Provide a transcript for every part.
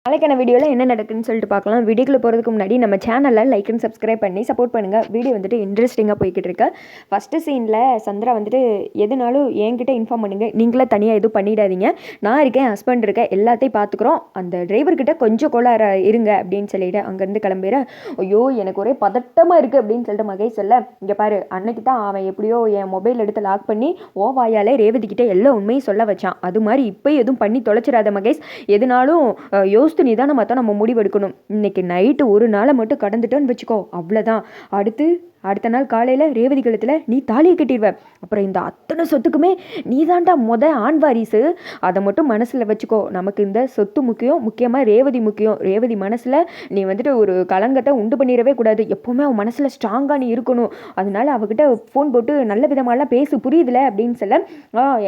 நாளைக்கான வீடியோவில் என்ன நடக்குதுன்னு சொல்லிட்டு பார்க்கலாம். வீடியோக்குள்ள போகிறதுக்கு முன்னாடி நம்ம சேனலில் லைக் அண்ட் சப்ஸ்கிரைப் பண்ணி சப்போர்ட் பண்ணுங்கள். வீடியோ வந்துட்டு இன்ட்ரெஸ்டிங்காக போய்கிட்டு இருக்கு. ஃபஸ்ட்டு சீனில் சந்திரா வந்துட்டு எதுனாலும் என்கிட்ட இன்ஃபார்ம் பண்ணுங்கள், நீங்களே தனியாக எதுவும் பண்ணிடாதீங்க, நான் இருக்கேன், ஹஸ்பண்ட் இருக்கேன், எல்லாத்தையும் பார்த்துக்குறோம், அந்த டிரைவர்கிட்ட கொஞ்சம் கோளாறு இருங்க அப்படின்னு சொல்லிட்டு அங்கேருந்து கிளம்பிடுறேன். ஐயோ எனக்கு ஒரே பதட்டமாக இருக்குது அப்படின்னு சொல்லிட்டு மகேஷ் சொல்ல, இங்கே பாரு அன்னைக்கு தான் அவன் எப்படியோ என் மொபைல் எடுத்து லாக் பண்ணி வாயாலே ரேவதிக்கிட்ட எல்லா உண்மையும் சொல்ல வச்சான். அது மாதிரி இப்போ எதுவும் பண்ணி தொலைச்சிடாத மகேஷ், எதுனாலும் நிதானம் தான் நம்ம முடிவெடுக்கணும். இன்னைக்கு நைட்டு ஒரு நாளை மட்டும் கடந்துட்டோன்னு வச்சுக்கோ, அவ்வளோதான். அடுத்த நாள் காலையில் ரேவதி கழுத்தில் நீ தாலியை கட்டிடுவ. அப்புறம் இந்த அத்தனை சொத்துக்குமே நீ தாண்டா ஆண் வாரிசு. அதை மட்டும் மனசில் வச்சுக்கோ. நமக்கு இந்த சொத்து முக்கியம், முக்கியமாக ரேவதி முக்கியம். ரேவதி மனசில் நீ வந்துட்டு ஒரு கலங்கத்தை உண்டு பண்ணிடவே கூடாது. எப்போவுமே அவன் மனசில் ஸ்ட்ராங்காக நீ இருக்கணும். அதனால அவகிட்ட ஃபோன் போட்டு நல்ல விதமாலாம் பேசு, புரியுதுல அப்படின்னு சொல்ல,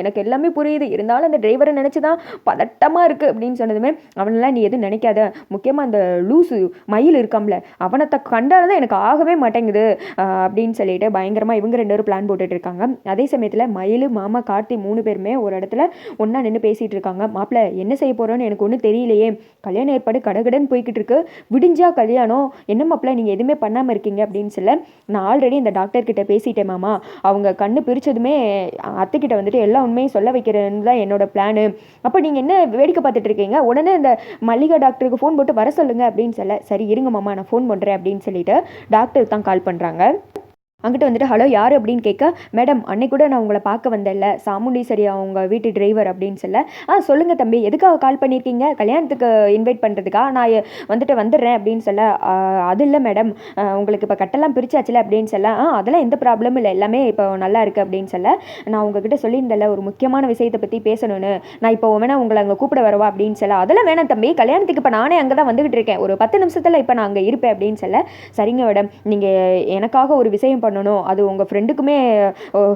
எனக்கு எல்லாமே புரியுது, இருந்தாலும் அந்த டிரைவரை நினச்சி தான் பதட்டமாக இருக்குது அப்படின்னு சொன்னதுமே, அவனெல்லாம் நீ எதுவும் நினைக்காத, முக்கியமாக அந்த லூசு மயில் இருக்காம்ல, அவனை கண்டால்தான் எனக்கு ஆகவே மாட்டேங்குது அப்படின்னு சொல்லிட்டு பயங்கரமாக இவங்க 2 பேரும் பிளான் போட்டுட்டு இருக்காங்க. அதே சமயத்தில் மயில், மாமா, கார்த்தி 3 பேருமே ஒரு இடத்துல ஒன்றா நின்று பேசிகிட்டு இருக்காங்க. மாப்பிள்ள என்ன செய்ய போகிறோன்னு எனக்கு ஒன்றும் தெரியலையே, கல்யாணம் ஏற்பாடு கடகடன்னு போய்கிட்டு இருக்கு, விடிஞ்சா கல்யாணம், என்ன மாப்பிள்ள நீங்கள் எதுவுமே பண்ணாமல் இருக்கீங்க அப்படின்னு சொல்ல, நான் ஆல்ரெடி இந்த டாக்டர்கிட்ட பேசிட்டேன் மாமா, அவங்க கண்ணு பிரித்ததுமே அத்தைக்கிட்ட வந்துட்டு எல்லா உண்மையும் சொல்ல வைக்கிறேன்னு தான் என்னோட பிளானு. அப்போ நீங்கள் என்ன வேடிக்கை பார்த்துட்டு இருக்கீங்க, உடனே இந்த மல்லிகா டாக்டருக்கு ஃபோன் போட்டு வர சொல்லுங்கள் அப்படின்னு சொல்ல, சரி இருங்க மாமா நான் ஃபோன் பண்ணுறேன் அப்படின்னு சொல்லிட்டு டாக்டர் தான் கால் பண்ணுறாங்க. அங்கிட்ட வந்துட்டு ஹலோ யார் அப்படின்னு கேட்க, மேடம் அன்னைக்கு கூட நான் உங்களை பார்க்க வந்தேன்ல, சாமுண்டீஸ்வரி அவங்க வீட்டு டிரைவர் அப்படின்னு சொல்ல, சொல்லுங்கள் தம்பி எதுக்காக கால் பண்ணியிருக்கீங்க, கல்யாணத்துக்கு இன்வைட் பண்ணுறதுக்கா, நான் வந்துட்டு வந்துடுறேன் அப்படின்னு சொல்ல, அது இல்லை மேடம் உங்களுக்கு இப்போ கட்டெல்லாம் பிரிச்சாச்சுல அப்படின்னு சொல்ல, அதெல்லாம் எந்த ப்ராப்ளமும் இல்லை, எல்லாமே இப்போ நல்லா இருக்குது அப்படின்னு சொல்ல, நான் உங்ககிட்ட சொல்லியிருந்தேன்ல ஒரு முக்கியமான விஷயத்தை பற்றி பேசணும்னு, நான் இப்போ வேணா உங்களை அங்கே கூப்பிட வரவா அப்படின்னு சொல்ல, அதெல்லாம் வேணாம் தம்பி, கல்யாணத்துக்கு இப்போ நானே அங்கே தான் வந்துகிட்டு இருக்கேன், ஒரு 10 நிமிஷத்தில் இப்போ நான் அங்கே இருப்பேன் அப்படின்னு சொல்ல, சரிங்க மேடம் நீங்கள் எனக்காக ஒரு விஷயம் பண்ணணும், அது உங்கள் ஃப்ரெண்டுக்குமே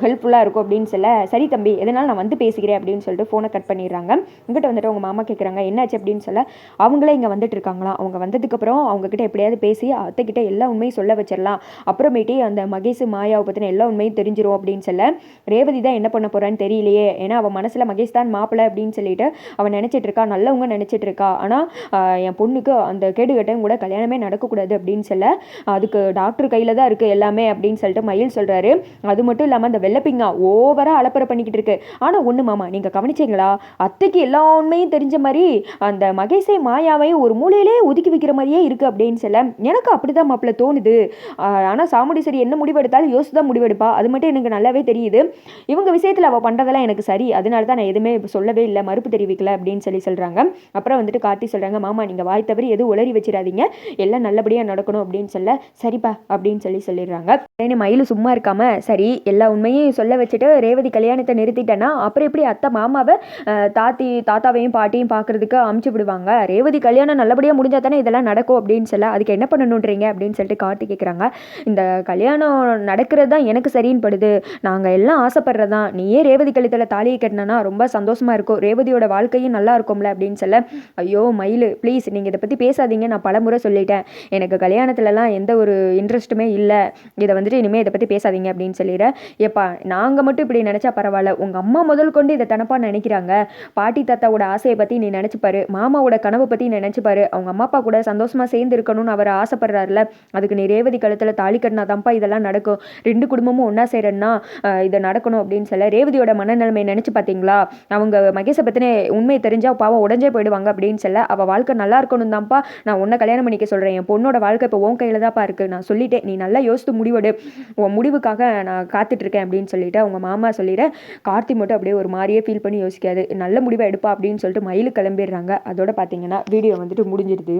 ஹெல்ப்ஃபுல்லாக இருக்கும் அப்படின்னு சொல்ல, சரி தம்பி எதனால நான் வந்து பேசிக்கிறேன் அப்படின்னு சொல்லிட்டு ஃபோனை கட் பண்ணிடுறாங்க. இங்கிட்ட வந்துட்டு அவங்க மாமா கேட்குறாங்க என்னாச்சு அப்படின்னு சொல்ல, அவங்களே இங்கே வந்துட்டு இருக்காங்களாம், அவங்க வந்ததுக்கப்புறம் அவங்கக்கிட்ட எப்படியாவது பேசி அத்தைக்கிட்ட எல்லா உண்மையும் சொல்ல வச்சிடலாம், அப்புறமேட்டி அந்த மகேஷ் மாயாவை பற்றின எல்லா உண்மையும் தெரிஞ்சிடும் அப்படின்னு சொல்ல, ரேவதி தான் என்ன பண்ண போகிறான்னு தெரியலையே, ஏன்னா அவன் மனசில் மகேஷ் தான் மாப்பிள்ளை அப்படின்னு சொல்லிட்டு அவன் நினச்சிட்டு இருக்கா, நல்லவங்க நினச்சிட்டு இருக்கா, ஆனால் என் பொண்ணுக்கு அந்த கேடுகட்டையும் கூட கல்யாணமே நடக்கக்கூடாது அப்படின்னு சொல்ல, அதுக்கு டாக்டர் கையில் தான் இருக்குது எல்லாமே அப்படின்னு சொல்லிட்டு மயில் சொல்கிறாரு. அது மட்டும் இல்லாமல் அந்த வெள்ளப்பிங்கா ஓவராக அலப்பறை பண்ணிக்கிட்டு இருக்கு. ஆனால் ஒன்று மாமா நீங்கள் கவனிச்சிங்களா, அத்தைக்கு எல்லா உண்மையும் தெரிஞ்ச மாதிரி அந்த மகேஷை மாயாவையும் ஒரு மூலையிலே ஒதுக்கி வைக்கிற மாதிரியே இருக்குது அப்படின்னு சொல்ல, எனக்கு அப்படி தான் மாப்பிள்ள தோணுது. ஆனால் சாமுண்டீஸ்வரி என்ன முடிவெடுத்தாலும் யோசிச்சு தான் முடிவெடுப்பா, அது மட்டும் எனக்கு நல்லாவே தெரியுது. இவங்க விஷயத்தில் அவள் பண்ணுறதெல்லாம் எனக்கு சரி, அதனால தான் நான் எதுவுமே சொல்லவே இல்லை, மறுப்பு தெரிவிக்கல அப்படின்னு சொல்கிறாங்க. அப்புறம் வந்துட்டு கார்த்தி சொல்கிறாங்க, மாமா நீங்கள் வாய் தவறி எதுவும் உளறி வச்சிடாதீங்க, எல்லாம் நல்லபடியாக நடக்கணும் அப்படின்னு சொல்ல, சரிப்பா அப்படின்னு சொல்லிடுறாங்க. மயில் சும்மா இருக்காம, சரி எல்லா உண்மையும் சொல்ல வச்சுட்டு ரேவதி கல்யாணத்தை நிறுத்திட்டேன்னா அப்புறம் எப்படி அத்தை மாமாவை தாத்தாவையும் பாட்டியும் பார்க்கறதுக்கு அமுச்சு விடுவாங்க, ரேவதி கல்யாணம் நல்லபடியாக முடிஞ்சால் தானே இதெல்லாம் நடக்கும் அப்படின்னு சொல்ல, அதுக்கு என்ன பண்ணணுன்றீங்க அப்படின்னு சொல்லிட்டு கார்த்தி கேட்குறாங்க. இந்த கல்யாணம் நடக்கிறது தான் எனக்கு சரின்னு படுது, நாங்கள் எல்லாம் ஆசைப்படுறதான், நீயே ரேவதி கழுத்தில் தாலியை கட்டினா ரொம்ப சந்தோஷமாக இருக்கும், ரேவதியோட வாழ்க்கையும் நல்லா இருக்கும்ல அப்படின்னு சொல்ல, ஐயோ மயில் ப்ளீஸ் நீங்கள் இதை பற்றி பேசாதீங்க, நான் பலமுறை சொல்லிட்டேன், எனக்கு கல்யாணத்துலலாம் எந்த ஒரு இன்ட்ரெஸ்ட்டுமே இல்லை, இதை வந்துட்டு இனிமேல் இதை பற்றி பேசாதீங்க அப்படின்னு சொல்லிடுறேன். ஏப்பா நாங்கள் மட்டும் இப்படி நினச்சா பரவாயில்ல, உங்கள் அம்மா முதல் கொண்டு இதை தனப்பா நினைக்கிறாங்க, பாட்டி தாத்தாவோட ஆசையை பற்றி நீ நினச்சிப்பாரு, மாமாவோட கனவை பற்றி நினச்சிப்பாரு, அவங்க அம்மா அப்பா கூட சந்தோஷமாக சேர்ந்து இருக்கணும்னு அவர் ஆசைப்படுறாருல, அதுக்கு நீ ரேவதி கழுத்தில் தாலி கட்டினா தான்ப்பா இதெல்லாம் நடக்கும், 2 குடும்பமும் ஒன்றா சேரன்னா இதை நடக்கணும் அப்படின்னு சொல்ல, ரேவதியோட மனநிலைமையை நினச்சி பார்த்தீங்களா, அவங்க மகேஷை பற்றின உண்மையை தெரிஞ்சால் பாவம் உடஞ்சே போயிடுவாங்க அப்படின்னு சொல்ல, அவள் வாழ்க்கை நல்லா இருக்கணும் தான்ப்பா நான் உன்னை கல்யாணம் பண்ணிக்க சொல்கிறேன், என் பொண்ணோட வாழ்க்கை இப்போ உன் கையில் தான்ப்பா இருக்குது, நான் சொல்லிட்டேன், நீ நல்லா யோசித்து முடிவெடு, உன் முடிவுக்காக நான் காத்துட்ருக்கேன் அப்படின்னு சொல்லிட்டு அவங்க மாமா சொல்லிட, கார்த்தி மட்டும் அப்படியே ஒரு மாதிரியே ஃபீல் பண்ணி யோசிக்காது, நல்ல முடிவை எடுப்பா அப்படின்னு சொல்லிட்டு மயில் கிளம்பிடுறாங்க. அதோட பார்த்தீங்கன்னா வீடியோ வந்துட்டு முடிஞ்சிருது.